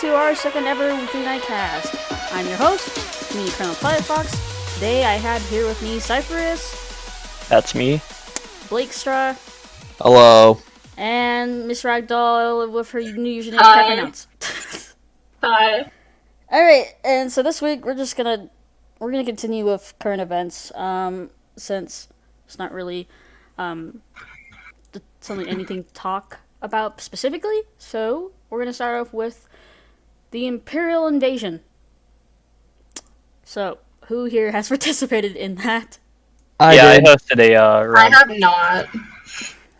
to our second ever weekly Nightcast. I'm your host, me, Colonel TwilightFox. Today I have here with me Cipherius. That's me. Blake Straw. Hello. And Miss Ragdoll with her new username I can't pronounce. Hi. Alright, and so this week we're gonna continue with current events, since it's not really something anything to talk about specifically. So we're gonna start off with the Imperial invasion. So who here has participated in that? I hosted a round. I have not.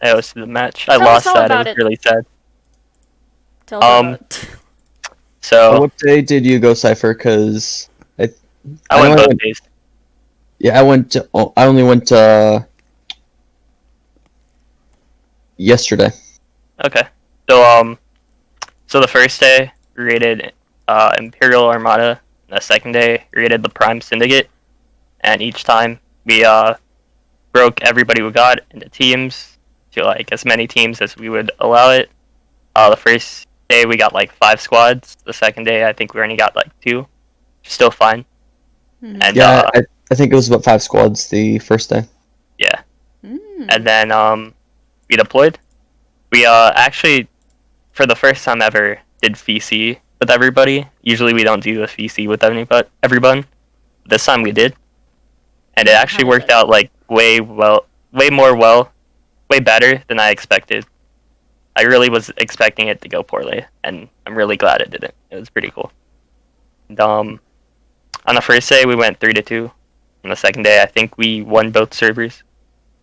I hosted the match. I Tell lost us all that. about It was it. really sad. Tell us about it. So What day did you go, Cypher? Because I went both days. Yeah, I only went yesterday. Okay. So the first day we raided Imperial Armada. The second day we raided the Prime Syndicate, and each time we broke everybody we got into teams to like as many teams as we would allow it. The first day we got like 5 squads. The second day I think we only got like 2. Still fine. Mm-hmm. And Yeah, I think it was about 5 squads the first day. yeah. And then we deployed. We actually, for the first time ever, did VC with everybody. Usually we don't do a VC with everyone. This time we did, and it actually worked out like way better than I expected. I really was expecting it to go poorly, and I'm really glad it didn't. It was pretty cool. And, on the first day we went 3-2. On the second day I think we won both servers,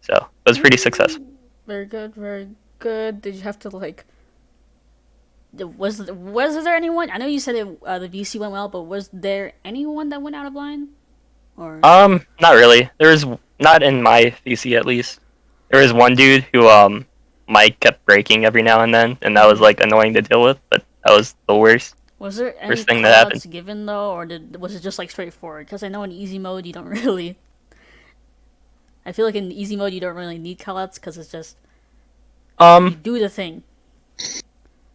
so it was pretty successful. Very good, very good. Did you have to like? Was there anyone? I know you said the VC went well, but was there anyone that went out of line? Or Not really. There was not in my VC at least. There was one dude who mic kept breaking every now and then, and that was like annoying to deal with. But that was the worst. was there any Worst thing that happened. callouts given though, or was it just like straightforward? Because I know in easy mode you don't really. I feel like in easy mode you don't really need callouts because it's just you do the thing.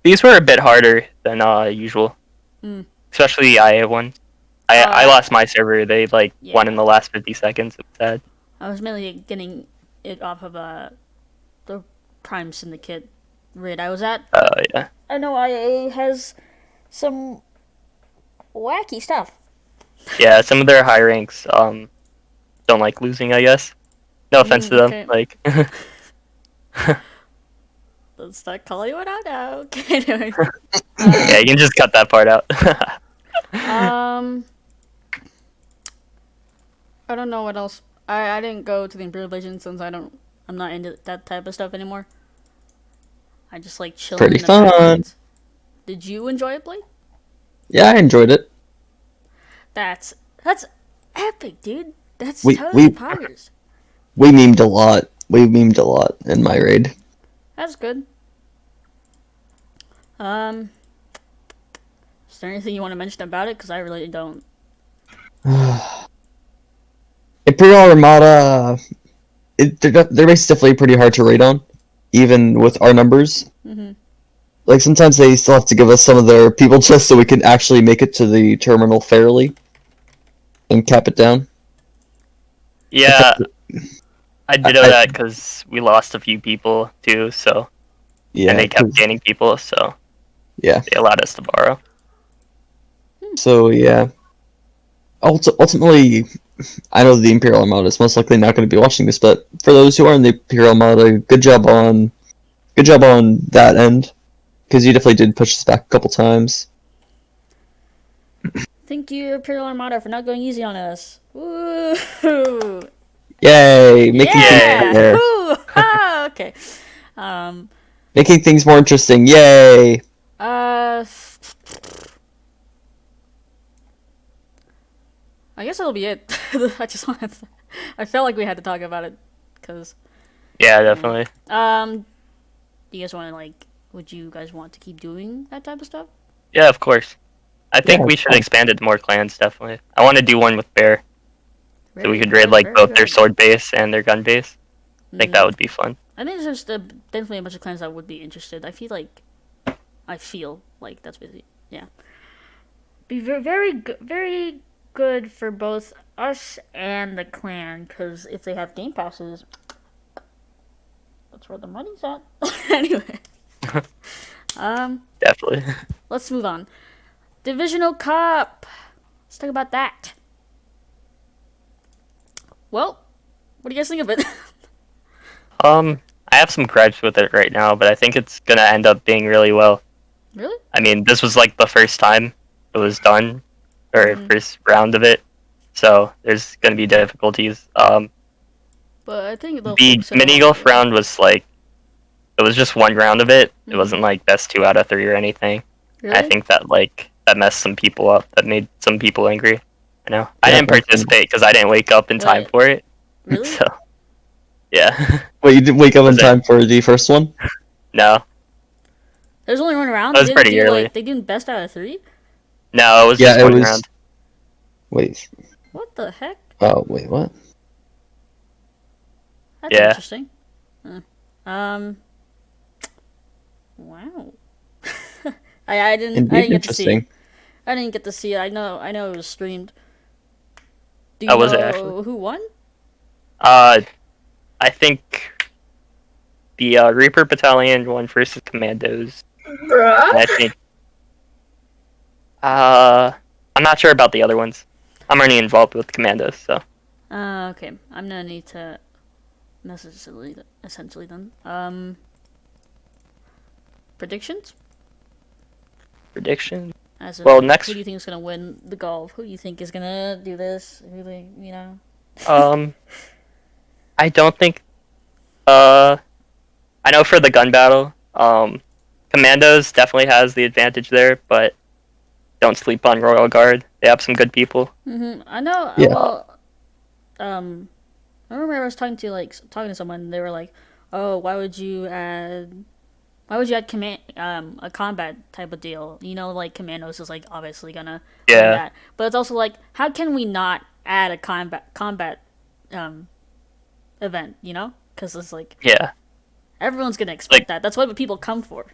These were a bit harder than usual, especially the IA ones. I lost my server. They won in the last 50 seconds. It was sad. I was mainly getting it off of the Prime Syndicate raid I was at. Yeah. I know IA has some wacky stuff. Yeah, some of their high ranks don't like losing, I guess. No offense to them. Okay. Like Let's start calling you out now. Okay, anyway. yeah, you can just cut that part out. I don't know what else. I didn't go to the Imperial Invasion since I'm not into that type of stuff anymore. I just like chilling. Pretty in the fun. background. Did you enjoy it, Blake? Yeah, I enjoyed it. That's epic, dude. That's We- totally we- poggers. We memed a lot. In my raid. That's good. Is there anything you want to mention about it? Because I really don't. Imperial Armada, their base is definitely pretty hard to raid on, even with our numbers. Mm-hmm. Like, sometimes they still have to give us some of their people just so we can actually make it to the terminal fairly and cap it down. Yeah, I did know that because we lost a few people too. So Yeah, and they kept gaining people, so yeah. they allowed us to borrow. So, yeah. Ultimately, I know the Imperial Armada is most likely not going to be watching this, but for those who are in the Imperial Armada, good job on that end, because you definitely did push us back a couple times. Thank you, Imperial Armada, for not going easy on us. Woo! Yay! Making things Yeah! fair. Woo! Ah, okay. Making things more interesting. Yay! I guess that'll be it. I felt like we had to talk about it, because. Yeah, definitely. Do you guys want to would you guys want to keep doing that type of stuff? Yeah, of course. I think Yeah, we should fine. expand it to more clans, definitely. I want to do one with Bear, so we could raid both their sword base and their gun base. I think that would be fun. I think there's definitely a bunch of clans that would be interested. I feel like that's busy. Yeah. be very good for both us and the clan, because if they have game passes, that's where the money's at. Anyway, Definitely. let's move on. Divisional Cup. Let's talk about that. Well, what do you guys think of it? I have some gripes with it right now, but I think it's gonna end up being really well. Really? I mean, this was like the first time it was done, or first round of it, so there's gonna be difficulties. But I think they'll The fix it mini along golf the way. round was like, it was just one round of it. It wasn't like best 2 out of 3 or anything. Really? I think that messed some people up. That made some people angry. I know. I Yeah, didn't participate because I didn't wake up in time Wait. for it. Really? So, yeah. Wait, you didn't wake up in Was it? time for the first one? No. There's only one round. That was They didn't pretty do early. like they didn't best out of 3. No, it was Yeah, just it one was. round. Wait. What the heck? Oh, wait, what? That's Yeah. interesting. Wow. I didn't Indeed get to see it. interesting. I didn't get to see it. I know it was streamed. Do you Oh, was know it actually? who won? I think the Reaper Battalion won versus Commandos. Bruh. And I think. I'm not sure about the other ones. I'm already involved with Commandos, so. Okay. I'm gonna need to essentially then. Predictions? Prediction? As Well, of, next- who do you think is gonna win the golf? Who do you think is gonna do this? Who they, I don't think. I know for the gun battle, Commandos definitely has the advantage there, but don't sleep on Royal Guard. They have some good people. I know. Yeah. Well, I remember I was talking to someone. And they were like, "Oh, why would you add a combat type of deal? You know, like Commandos is like obviously gonna do Yeah. that, but it's also like, how can we not add a combat event? You know, because it's like Yeah. everyone's gonna expect Like- that. That's what people come for.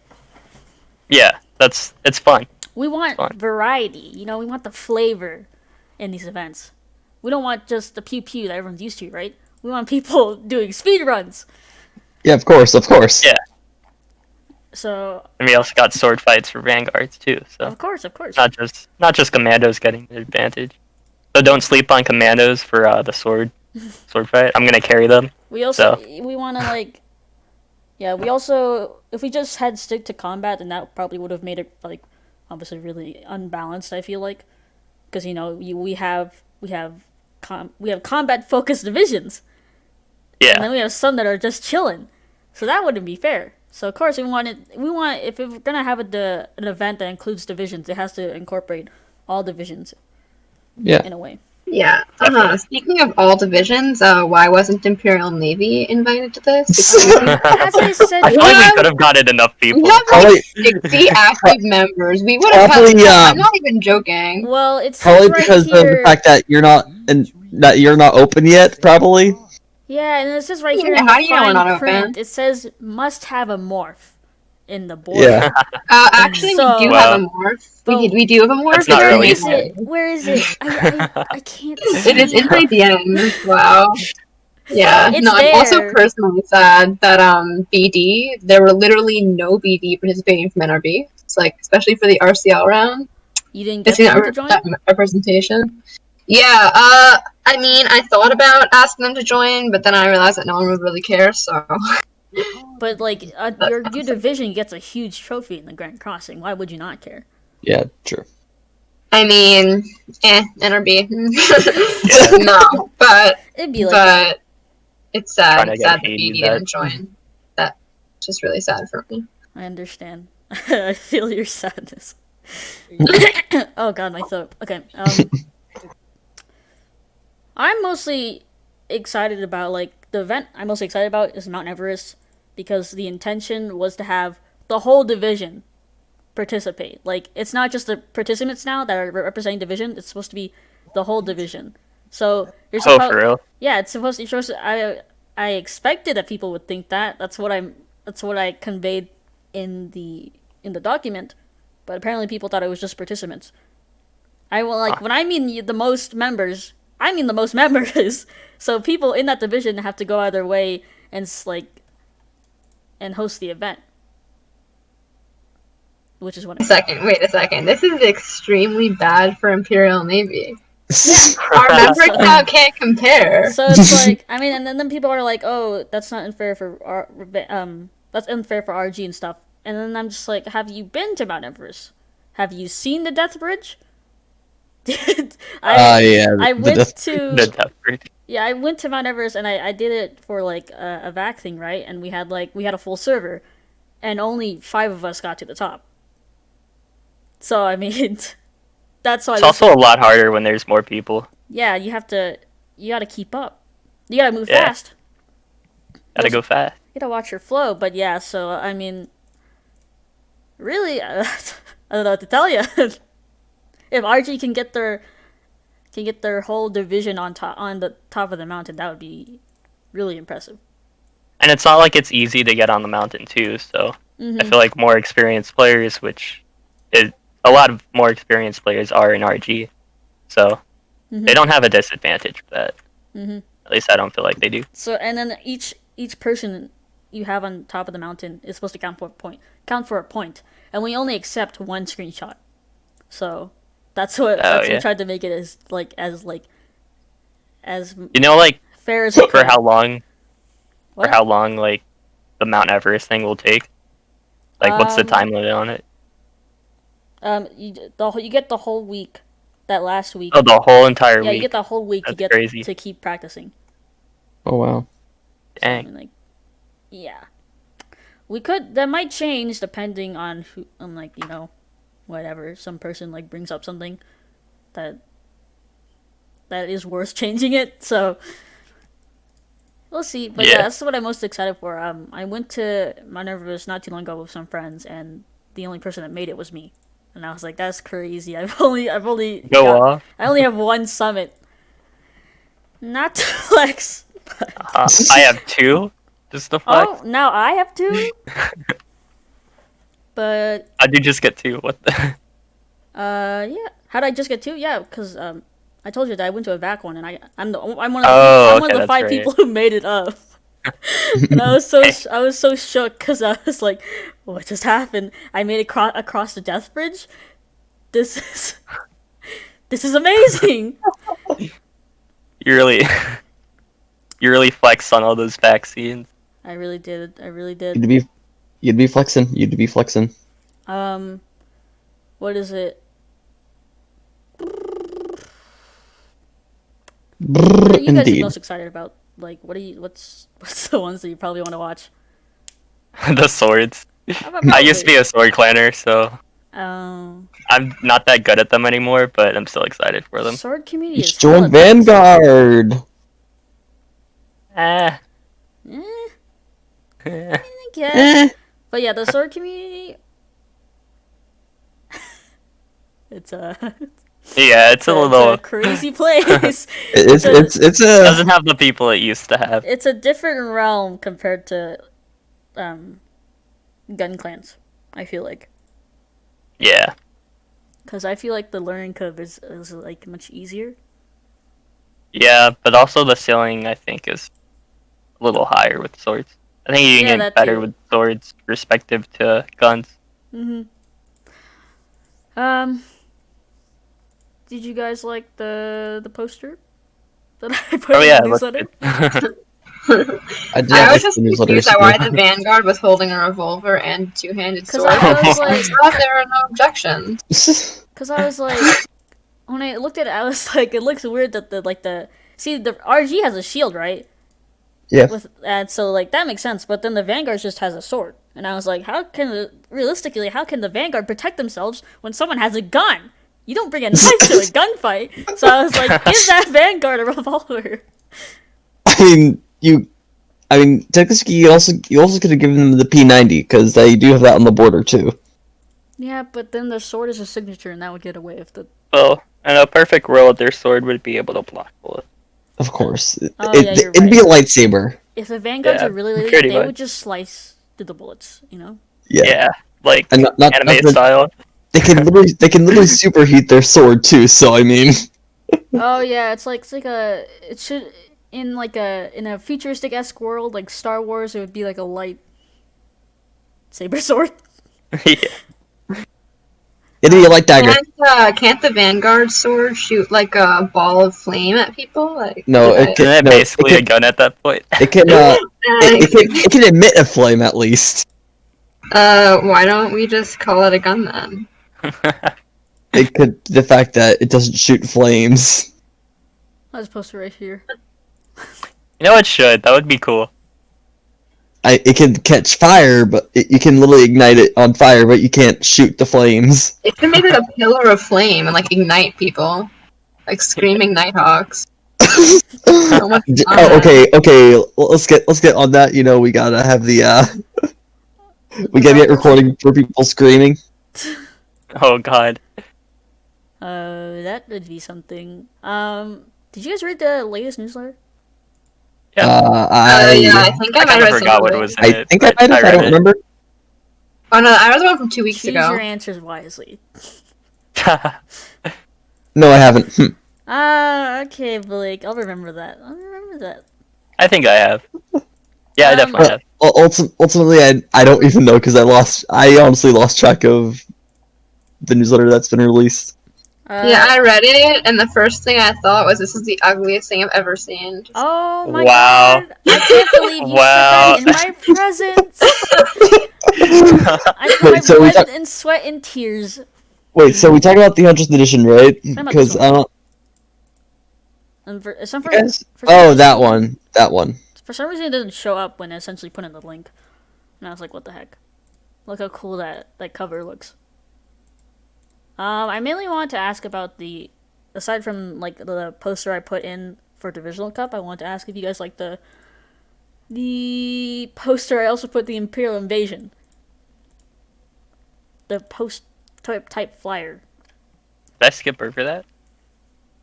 Yeah. It's fun. We want Fun. variety. You know, we want the flavor in these events. We don't want just the pew pew that everyone's used to, right? We want people doing speed runs. Yeah, of course, of course. Yeah. So And we also got sword fights for Vanguards too, so of course. not just Commandos getting the advantage. So don't sleep on Commandos for the sword fight. I'm gonna carry them. We also So. we want to like, yeah. We also, if we just had stick to combat, then that probably would have made it like obviously really unbalanced. I feel like, because we have combat focused divisions, Yeah. and then we have some that are just chilling. So that wouldn't be fair. So of course we want if we're gonna have an event that includes divisions, it has to incorporate all divisions Yeah. in a way. Yeah. Speaking of all divisions, why wasn't Imperial Navy invited to this? As I said, I feel like we have- could have gotten enough people. We have Probably- like 60 active members. We would have Probably, had. I'm not even joking. well, it's Probably right because here. of the fact that you're not open yet, probably. Yeah, and it says right here Yeah, in how the do you know we're fine not print, open? it says must have a morph in the board. Yeah. Actually, So- we do have a morph. But- We do have a morph. It's not Where really is one. it? Where is it? I can't see. It is in my DMs. Wow. Yeah. It's No, I'm also there. personally sad that BD, there were literally no BD participating from NRB. It's like, especially for the RCL round. You didn't It's get that, them to join? that representation. Yeah, I mean, I thought about asking them to join, but then I realized that no one would really care, so. But like your division gets a huge trophy in the Grand Crossing. Why would you not care? Yeah, true. I mean, NRB. Yeah. No, but It'd be like that. it's sad. Trying to It's get sad that Hades BD that- didn't join. That's just really sad for me. I understand. I feel your sadness. Oh god, my throat. Okay. I'm mostly excited about like the event. I'm mostly excited about is Mount Everest because the intention was to have the whole division participate. Like it's not just the participants now that are representing division. It's supposed to be the whole division. So you're Oh, supposed. for real? Yeah, it's supposed to. I expected that people would think that. That's what I conveyed in the document, but apparently people thought it was just participants. I will like when I mean the most members. I mean the most members. So people in that division have to go out of their way and and host the event, which is what. Wait a second. This is extremely bad for Imperial Navy. Our member count can't compare. So it's like, I mean, and then people are like, "Oh, that's not unfair for that's unfair for RG and stuff." And then I'm just like, "Have you been to Mount Everest? Have you seen the Death Bridge?" I went to The Death Bridge. Yeah, I went to Mount Everest and I did it for like a vac thing, right? And we had a full server, and only 5 of us got to the top. So I mean, that's why It's also a lot harder when there's more people. Yeah, you gotta keep up. You gotta move fast. Gotta go fast. You gotta watch your flow. But yeah, so I mean, really, I don't know what to tell you. If RG can get their whole division on the top of the mountain, that would be really impressive. And it's not like it's easy to get on the mountain too, so I feel like more experienced players, a lot of more experienced players are in RG, so they don't have a disadvantage for that. At least I don't feel like they do. So and then each person you have on top of the mountain is supposed to count for a point, and we only accept 1 screenshot. So that's what we tried to make it as you know, like fair as for how long like the Mount Everest thing will take. Like, what's the time limit on it? You get the whole week. That last week. Oh, the whole entire week. Yeah, you get the whole week to keep practicing. Oh wow. Dang. So, I mean, yeah. That might change depending on who, whatever. Some person brings up something that is worth changing it. So we'll see. But yeah, that's what I'm most excited for. I went to Mount Everest not too long ago with some friends, and the only person that made it was me. And I was like, that's crazy. I only have 1 summit. Not to flex. I have 2. Just to flex. Oh, now I have 2. But I did just get 2. What the? Yeah. How did I just get 2? Yeah, because I told you that I went to a vac one, and I'm one of the 5 people who made it up. And I was so shook because I was like, what just happened? I made it across the Death Bridge. This is amazing. You really flexed on all those vaccines. I really did. You'd be flexing. What is it? Brrr, What are you guys indeed. most excited about? What's the ones that you probably want to watch? The swords. Probably. I used to be a sword clanner, so Oh. I'm not that good at them anymore, but I'm still excited for them. Sword community is Join Vanguard. Eh. I guess. But yeah, the sword community. It's a crazy place. It doesn't have the people it used to have. It's a different realm compared to gun clans, I feel like. Yeah. Because I feel like the learning curve is much easier. Yeah, but also the ceiling I think is a little higher with swords. I think you can get better with swords respective to guns. Did you guys like the poster that I put Oh yeah, in the newsletter? I was just confused at why the Vanguard was holding a revolver and 2-handed sword. I was I thought there were no objections. Because I was like, when I looked at it, I was like, it looks weird that the RG has a shield, right? Yeah. And so that makes sense, but then the Vanguard just has a sword. And I was like, how can the Vanguard protect themselves when someone has a gun? You don't bring a knife to a gunfight. So I was like, is that Vanguard a revolver? I mean, technically, you also could have given them the P90 because they do have that on the border too. Yeah, but then the sword is a signature, and that would get away with the. Well, in a perfect world, their sword would be able to block bullets. Of course, You're it'd be a lightsaber. If the Vanguards are really lazy, they would just slice through the bullets, you know? Yeah. Yeah, like And not anime style. They can literally superheat their sword too. So I mean, Oh yeah, it's like it should in a futuristic-esque world like Star Wars, it would be like a light saber sword. Yeah. it'd be a light dagger. Can't the Vanguard sword shoot like a ball of flame at people? Like No, yeah. it Isn't it basically a gun at that point? It can it can emit a flame at least. Why don't we just call it a gun then? It could the fact that it doesn't shoot flames. Let's post it right here. You know, it should. That would be cool. It can catch fire, but you can literally ignite it on fire, but you can't shoot the flames. It can make like a pillar of flame and like ignite people, like screaming nighthawks. So much fun. Oh, okay. Let's get on that. You know, we gotta have the we gotta get recording for people screaming. Oh god. That would be something. Did you guys read the latest newsletter? Yeah. Yeah, I think I I might kind have of forgot what it was in I it. think I but might have. I read don't it. remember. Oh no, I was the one from 2 weeks Choose ago. your answers wisely. No, I haven't. Okay, Blake. I'll remember that. I think I have. Yeah, I definitely have. Ultimately, I don't even know because I honestly lost track of the newsletter that's been released. Yeah, I read it, and the first thing I thought was, "This is the ugliest thing I've ever seen." Oh my Wow. god! I can't believe you Wow. said that in my presence. I put my Wait, so we blood and sweat and tears. Wait, so we talk about the 100th edition, right? about Because this I don't. It's not for, Guys? for some Oh, reason- that one. That one. For some reason, it doesn't show up when I essentially put in the link. And I was like, what the heck? Look how cool that cover looks. I mainly wanted to ask about aside from like the poster I put in for Divisional Cup, I wanted to ask if you guys like the poster I also put the Imperial Invasion. The type flyer. Did I skip over that?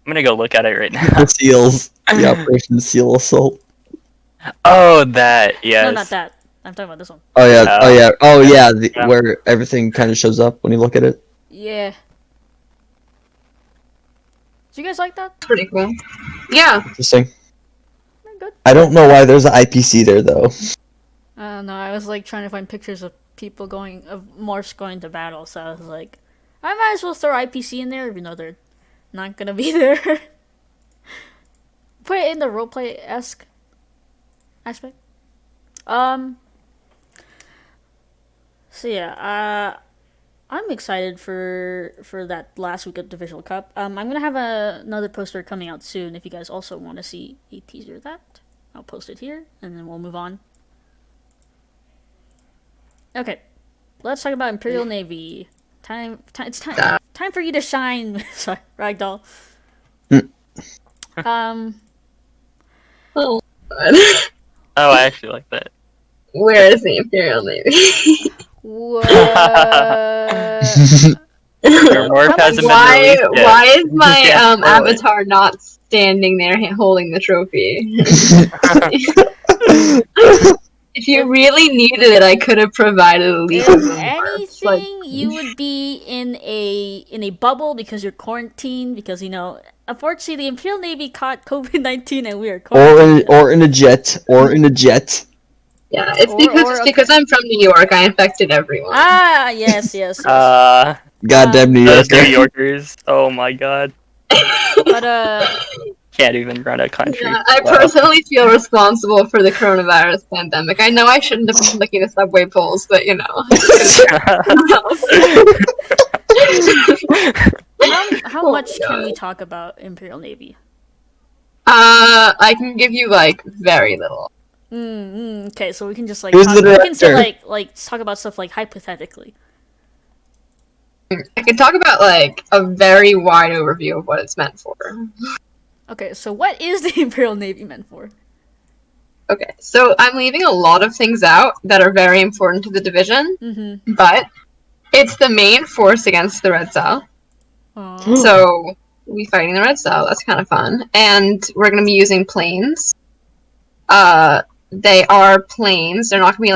I'm gonna go look at it right now. The seals. The Operation Seal Assault. Oh, that. Yes. No, not that. I'm talking about this one. Oh yeah. Oh yeah. Oh yeah. Yeah. Where everything kind of shows up when you look at it. Yeah. Do you guys like that? Pretty cool. Yeah. Interesting. Good. I don't know why there's an IPC there though. I don't know. I was like trying to find pictures of people of morphs going to battle, so I was like, I might as well throw IPC in there, even though they're not gonna be there. Put it in the roleplay-esque aspect. So yeah, I'm excited for that last week of Divisional Cup. I'm gonna have another poster coming out soon. If you guys also want to see a teaser of that, I'll post it here, and then we'll move on. Okay, let's talk about Imperial Navy. It's time for you to shine. Sorry, Ragdoll. Oh. Oh, I actually like that. Where is the Imperial Navy? What? Your morph hasn't been why? released yet. Why is my Yeah, really. avatar not standing there holding the trophy? If you really needed it, I could have provided a leak. If anything, you would be in a bubble because you're quarantined. Because unfortunately, the Imperial Navy caught COVID-19 and we are quarantined. Or in a jet. Yeah, it's Or because I'm from New York. I infected everyone. Ah, yes. Goddamn New Those Yorker. New Yorkers. Oh my god. But Can't even run a country. Yeah, I personally feel responsible for the coronavirus pandemic. I know I shouldn't have been licking the subway poles, but how much can we talk about Imperial Navy? I can give you very little. Okay, so we can just Who's the we can still director? talk about stuff hypothetically. I can talk about a very wide overview of what it's meant for. Okay, so what is the Imperial Navy meant for? Okay, so I'm leaving a lot of things out that are very important to the division, Mm-hmm. but it's the main force against the Red Cell. Oh. So we fighting the Red Cell. That's kind of fun, and we're gonna be using planes. They are planes. They're not gonna be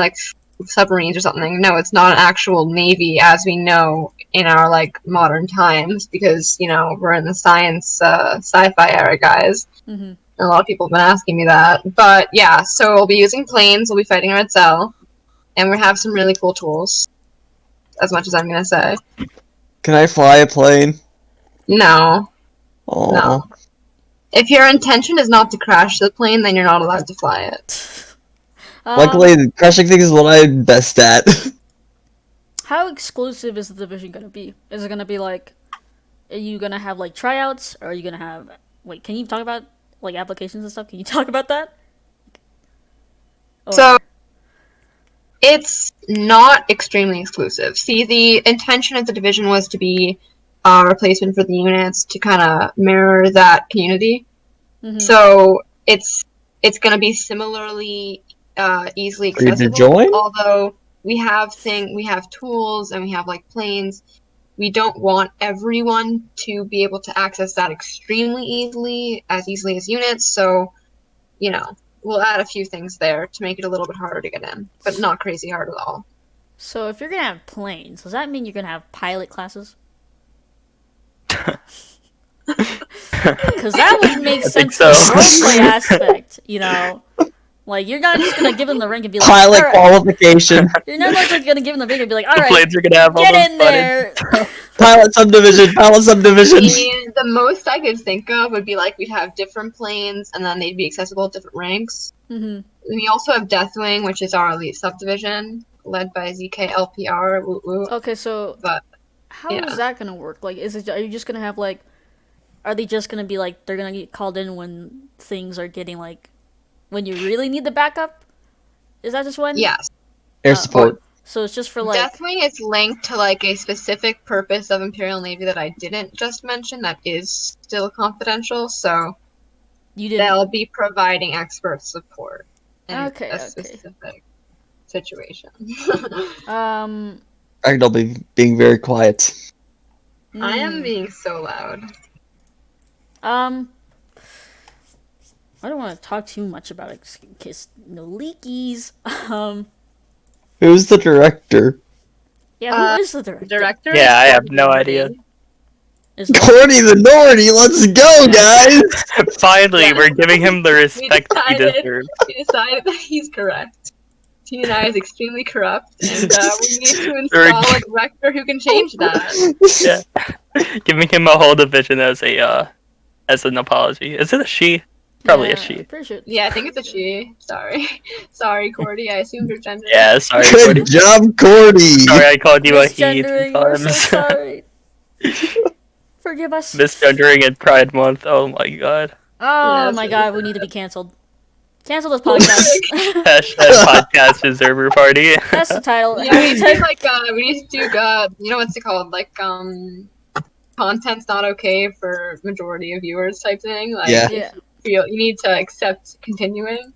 submarines or something. No, it's not an actual navy as we know in our like modern times because we're in the science sci-fi era, guys. Mm-hmm. A lot of people have been asking me that. But yeah, so we'll be using planes, we'll be fighting Red Cell, and we have some really cool tools. As much as I'm gonna say. Can I fly a plane? No. Aww. No. If your intention is not to crash the plane, then you're not allowed to fly it. Luckily, crashing things is what I'm best at. How exclusive is the division gonna be? Is it gonna be like, are you gonna have like tryouts, or are you gonna have? Wait, can you talk about like applications and stuff? Can you talk about that? So, it's not extremely exclusive. See, the intention of the division was to be a replacement for the units to kind of mirror that community. Mm-hmm. So it's going to be similarly easily Free to accessible. join? Although we have tools and we have like planes. We don't want everyone to be able to access that extremely easily as units. So, we'll add a few things there to make it a little bit harder to get in, but not crazy hard at all. So if you're gonna have planes, does that mean you're gonna have pilot classes? Because that would make sense so. in the roleplay aspect, Like, you're not just gonna give them the ring and be like, Pilot all right. qualification. You're not just gonna give them the ring and be like, The alright, planes are gonna have all get those in there! Pilot subdivision. Pilot subdivision. The most I could think of would be like we'd have different planes and then they'd be accessible at different ranks. Mm-hmm. We also have Deathwing, which is our elite subdivision, led by zklpr. Woo woo. Okay, so But, how yeah. is that gonna work? Like, are you just gonna have like, are they just gonna be like, they're gonna get called in when things are getting like, when you really need the backup? Is that just when? Yes. Air support. So it's just for like, Deathwing is linked to like a specific purpose of Imperial Navy that I didn't just mention that is still confidential, so you didn't. they'll be providing expert support in Okay, a okay. specific situation. I'll be being very quiet. I am being so loud. I don't want to talk too much about it in case no leakies. Who's the director? Yeah, who is the director? Director? Yeah, I have no idea. Is Cordy the Nordy. Let's go, guys. Finally, Yeah. we're giving him the respect he decided- deserves. We decided that he's correct. TNI is extremely corrupt, and we need to install a director who can change that. Yeah, giving him a whole division as an apology. Is it a she? Probably a she. Pretty sure. Yeah, I think it's a she. Sorry, Cordy. I assumed her gender. Yeah, sorry, Cody. Good job, Cordy. Sorry, I called you a he Misgendering, we're so 3 sorry. times. Forgive us. Misgendering in Pride Month. Oh my god. Oh Yeah, my so god, we need to be canceled. Cancel this podcast. Hashtag podcast observer party. That's the title. Yeah, we need to we need to do what's it called? Like content's not okay for majority of viewers type thing. Like Yeah. Yeah. you need to accept continuing.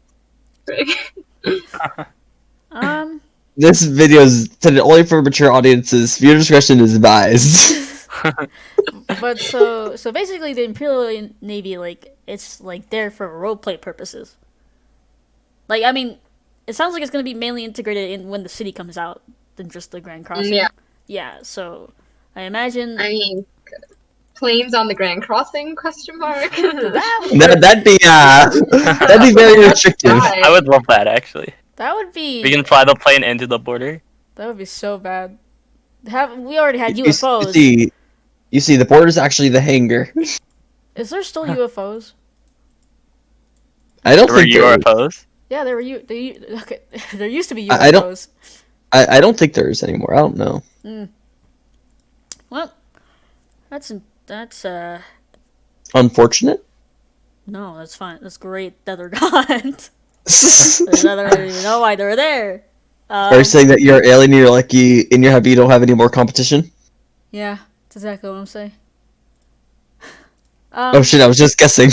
This video is intended only for mature audiences. Viewer discretion is advised. But so basically the Imperial Navy, like, it's like there for roleplay purposes. Like, I mean, it sounds like it's gonna be mainly integrated in when the city comes out than just the Grand Crossing. Yeah. Yeah, so I imagine I mean, planes on the Grand Crossing? Question mark. that'd be very restrictive. I would love that actually. that would be We can fly the plane into the border. that would be so bad. We already had You UFOs. see, the border's actually the hangar. Is there still UFOs? I don't There were think there. UFOs. Yeah, there used to be I don't- UFOs. I don't think there is anymore. I don't know. Well, that's Unfortunate. no, that's fine. That's great that they're gone. I don't even know why they're there. Are you saying that you're alien and you're lucky in your hobby you don't have any more competition? Yeah, that's exactly what I'm saying. Oh shit, I was just guessing.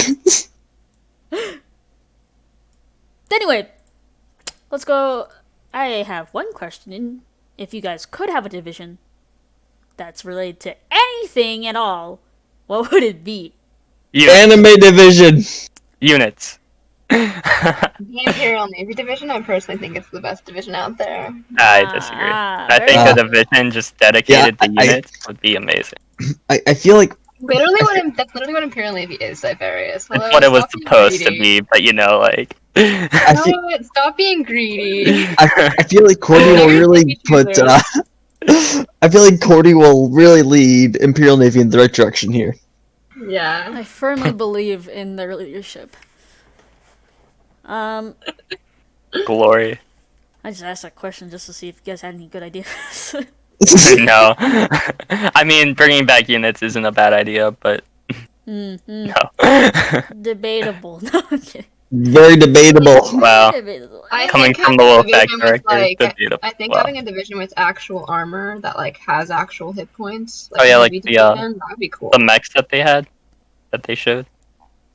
Anyway, let's go. I have one question. If you guys could have a division that's related to anything at all, what would it be? Units. Anime division. Units. The Imperial Navy Division, I personally think it's the best division out there. I disagree. I very think good. a division just dedicated to units would be amazing. I feel like That's literally what Imperial Navy is, Cipherius. Hello, It's what it was stop being supposed to greedy. be, but you know, like. I No, feel, stop being greedy. I feel like Cordy will really put. I feel like Cordy will really lead Imperial Navy in the right direction here. Yeah. I firmly believe in their leadership. Glory. I just asked that question just to see if you guys had any good ideas. No. I mean, bringing back units isn't a bad idea, but Mm-hmm. no. Debatable. No, I'm kidding. Very debatable. Wow. Debatable. I Coming think from the having a low-fact division with, director, like, debatable. I think Wow. having a division with actual armor that like has actual hit points. Oh, yeah, a like heavy the, division, that would be cool. The mechs that they had, that they showed.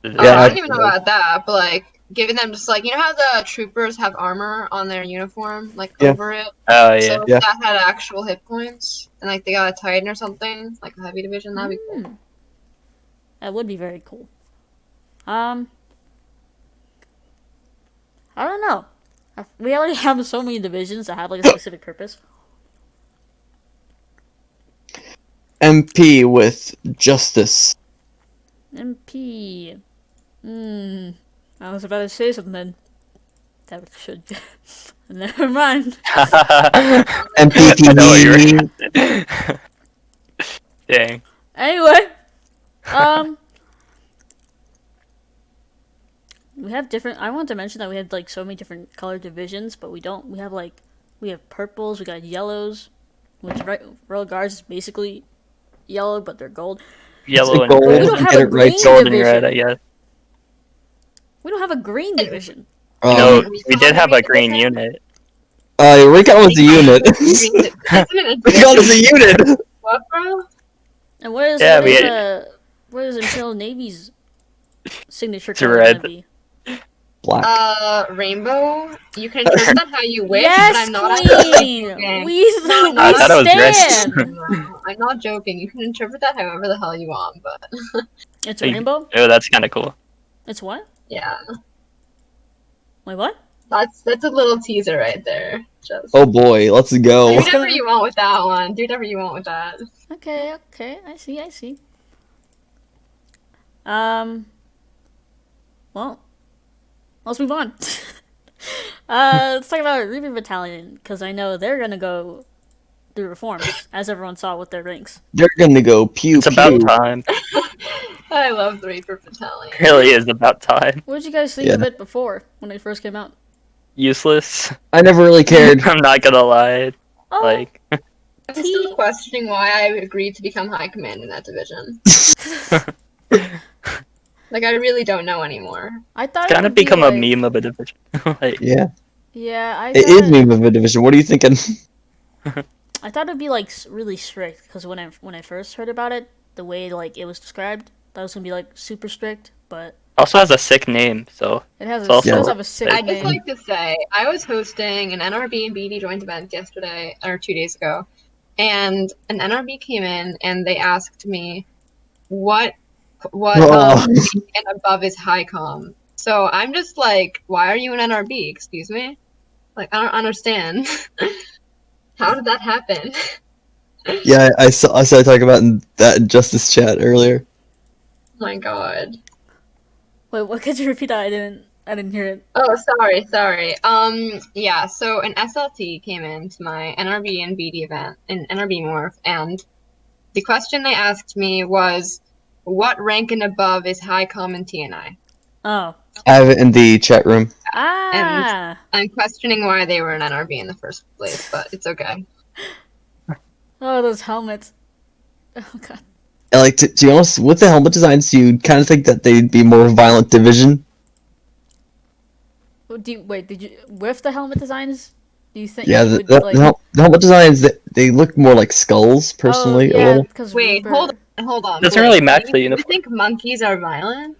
Yeah, I don't even know about that, but like giving them just like, you know how the troopers have armor on their uniform, like Yeah. over it. Oh, yeah. So if Yeah. that had actual hit points and like they got a Titan or something, like a heavy division, that'd be cool. That would be very cool. I don't know. We already have so many divisions that have like a specific purpose. MP with justice. MP. I was about to say something. That should be. Never mind. MPTV. I know what you were. Dang. Anyway, we have different. I want to mention that we have like so many different color divisions, but we don't. We have purples. We got yellows, which Royal Guards is basically yellow, but they're gold. Yellow and gold. red. We don't have Get a it right. green Gold and division. red, I guess. We don't have a green division. No, Um, we did have a green unit. Recon was a unit. Isn't it Recon is a unit. what, bro? And what is Yeah, what is Imperial Navy's signature It's color red. gonna be? Black. Rainbow. You can interpret that how you wish, but Yes, I'm not Queen. joking. We I thought it was red. stand. No, I'm not joking. You can interpret that however the hell you want, but It's a rainbow. Oh, that's kind of cool. It's what? yeah, Wait, what? that's a little teaser right there. Just Oh boy, let's do go. whatever you want with that one. Do whatever you want with that. Okay, I see. Well, let's move on. Let's talk about Ruby Battalion, because I know they're gonna go through reforms, as everyone saw with their ranks. They're gonna go pew It's pew. about time. I love the Reaper Battalion. It really is about time. What did you guys think Yeah. of it before, when it first came out? Useless. I never really cared. I'm not gonna lie. Oh, Like, I'm still questioning why I agreed to become high command in that division. Like, I really don't know anymore. I thought it's kind of become a meme of a division. Like, Yeah, Yeah, it is meme of a division. What are you thinking? I thought it'd be like really strict, because when I first heard about it, the way like it was described, that was gonna be like super strict, but also has a sick name, so it has It's also- it does have a sick I I'd just name. like to say, I was hosting an NRB and BD joint event yesterday, or 2 days ago, and an NRB came in and they asked me what Oh. and above is high com. So I'm just like, why are you an NRB? Excuse me? Like, I don't understand. How did that happen? Yeah, I saw you talking about in that Justice chat earlier. Oh my god. Wait, what? Could you repeat that? I didn't hear it. Oh, sorry. Yeah, so an SLT came into my NRB and BD event, in NRB Morph, and the question they asked me was, what rank and above is high com and TNI? Oh. I have it in the chat room. Ah. I'm questioning why they were an NRB in the first place, but it's okay. Oh, those helmets. Oh god. And, like, to be honest, with the helmet designs, you'd kind of think that they'd be more violent division. Did you with the helmet designs? Do you think? Yeah, you the, would, the, like, the helmet designs, they look more like skulls, personally, oh, a yeah, little. because Wait, Reaper... hold on. Doesn't Wait, really match the you uniform. think monkeys are violent?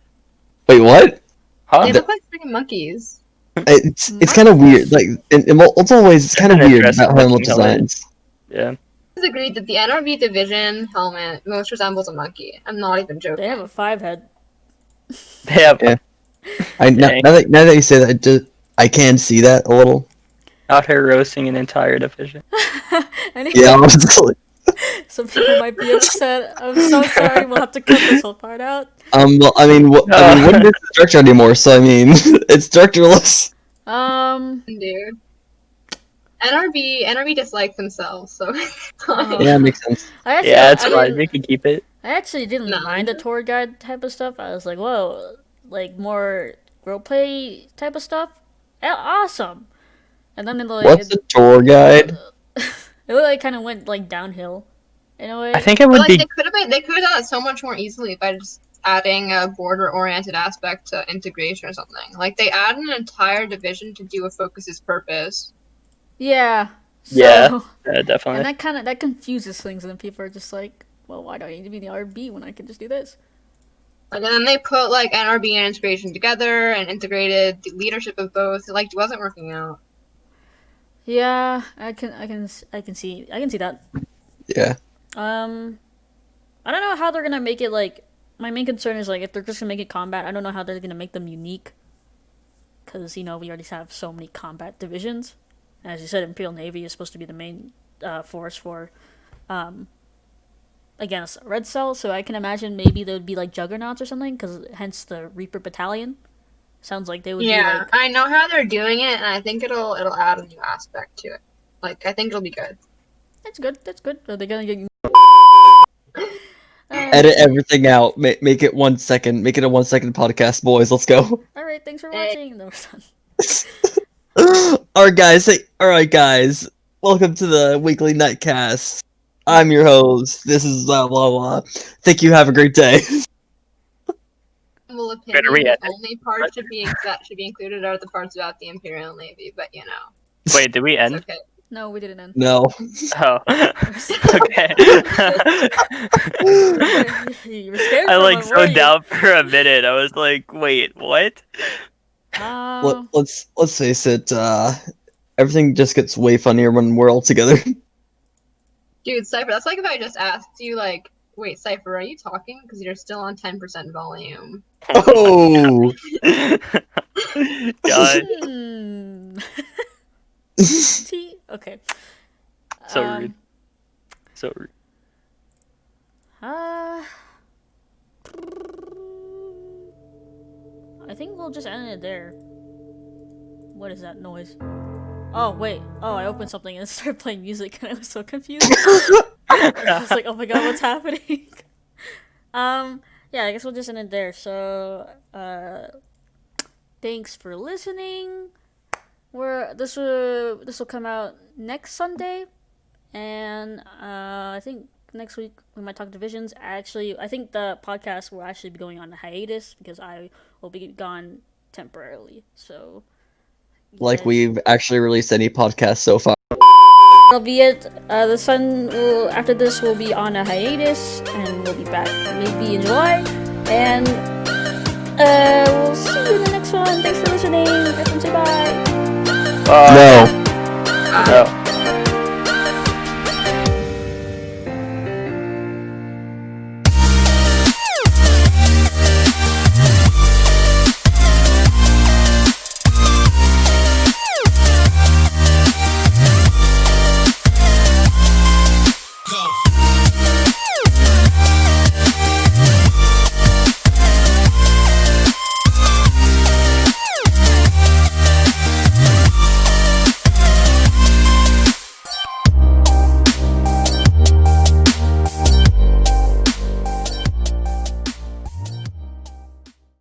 Wait, what? Huh? They look like freaking monkeys. It's kind of weird. Like, in multiple ways, it's kind of An weird interesting about helmet looking helmet. designs. Yeah. It's agreed that the NRB division helmet most resembles a monkey. I'm not even joking. They have a 5 head. They have Yeah. Now Dang. that you say that, I can see that a little. Out here roasting an entire division. Anyway, Yeah, honestly. some people might be upset. I'm so sorry. We'll have to cut this whole part out. Well, wouldn't it's the director anymore? So I mean, it's directorless. Dude. NRB dislikes themselves, so Yeah, makes sense. Yeah, it's fine. We can keep it. I actually didn't mind the tour guide type of stuff. I was like, whoa, like more roleplay type of stuff. Awesome. And then What's a tour guide? it like kind of went like downhill in a way. I think it would be. they could have done it so much more easily by just adding a border-oriented aspect to integration or something. Like they add an entire division to do a focus's purpose. Yeah. Yeah, definitely. And that confuses things, and then people are just like, well, why do I need to be in the RB when I can just do this? And then they put like NRB and integration together and integrated the leadership of both. It like wasn't working out. Yeah, I can see that. Yeah. I don't know how they're gonna make it. Like, my main concern is like if they're just gonna make it combat. I don't know how they're gonna make them unique, because we already have so many combat divisions. As you said, Imperial Navy is supposed to be the main force for against Red Cell. So I can imagine maybe they would be like Juggernauts or something, because hence the Reaper Battalion. Sounds like they would be like... I know how they're doing it, and I think it'll add a new aspect to it. Like, I think it'll be good. That's good. Are they gonna get... Edit everything out. Make it 1 second. Make it a 1 second podcast, boys. Let's go. Alright, thanks for watching. No, we're done. Alright, guys. Welcome to the weekly Nightcast. I'm your host. This is blah blah blah. Thank you. Have a great day. Better we The edit? only parts that should be included are the parts about the Imperial Navy, but Wait, did we it's end? okay. No, we didn't end. No. Oh. Okay. You were scared I for like one, zoned weren't you? out for a minute. I was like, wait, what? Let's face it. Everything just gets way funnier when we're all together. Dude, Cypher, that's like if I just asked you, like, wait, Cypher, are you talking? Because you're still on 10% volume. Oh. God. Okay. So rude. So rude. I think we'll just end it there. What is that noise? Oh, wait. Oh, I opened something and it started playing music and I was so confused. I was like, oh my god, what's happening? Yeah, I guess we'll just end it there. So, thanks for listening. This will come out next Sunday, and I think next week we might talk divisions. I think the podcast will actually be going on a hiatus because I will be gone temporarily. So, Like we've actually released any podcast so far. that'll be it. The sun will, after this, will be on a hiatus, and we'll be back maybe in July. And we'll see you in the next one. Thanks for listening. Everyone say bye. No. No.